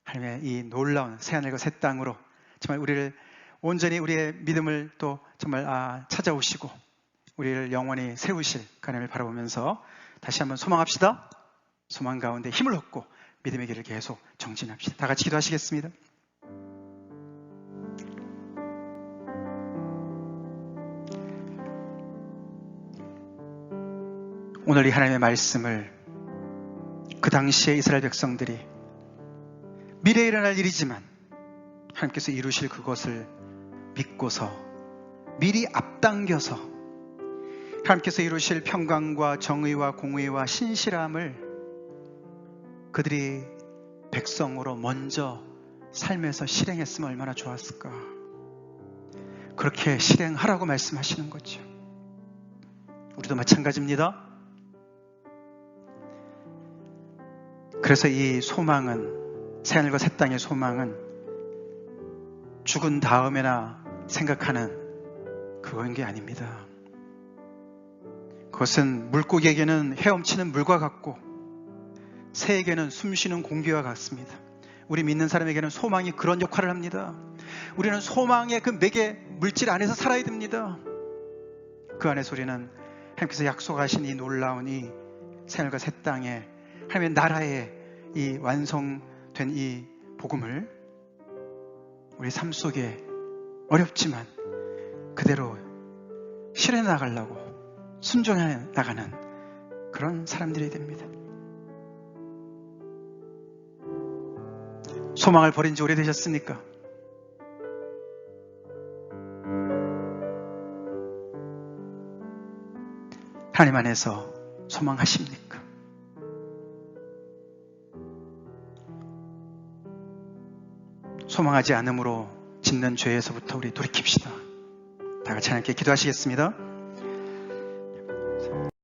하나님의 이 놀라운 새하늘과 새 땅으로 정말 우리를 온전히 우리의 믿음을 또 정말 찾아오시고 우리를 영원히 세우실 하나님을 바라보면서 다시 한번 소망합시다. 소망 가운데 힘을 얻고 믿음의 길을 계속 정진합시다. 다 같이 기도하시겠습니다. 오늘 이 하나님의 말씀을 그 당시에 이스라엘 백성들이 미래에 일어날 일이지만 하나님께서 이루실 그것을 믿고서 미리 앞당겨서 하나님께서 이루실 평강과 정의와 공의와 신실함을 그들이 백성으로 먼저 삶에서 실행했으면 얼마나 좋았을까. 그렇게 실행하라고 말씀하시는 거죠. 우리도 마찬가지입니다. 그래서 이 소망은, 새하늘과 새 땅의 소망은 죽은 다음에나 생각하는 그런 게 아닙니다. 그것은 물고기에게는 헤엄치는 물과 같고 새에게는 숨쉬는 공기와 같습니다. 우리 믿는 사람에게는 소망이 그런 역할을 합니다. 우리는 소망의 그 매개 물질 안에서 살아야 됩니다. 그 안에서 우리는 하나님께서 약속하신 이 놀라운 이 새하늘과 새 땅에 하나님의 나라의 이 완성된 이 복음을 우리 삶 속에 어렵지만 그대로 실현해 나가려고 순종해 나가는 그런 사람들이 됩니다. 소망을 버린 지 오래되셨습니까? 하나님 안에서 소망하십니까? 소망하지 않음으로 짓는 죄에서부터 우리 돌이킵시다. 다 같이 하나님께 기도하시겠습니다.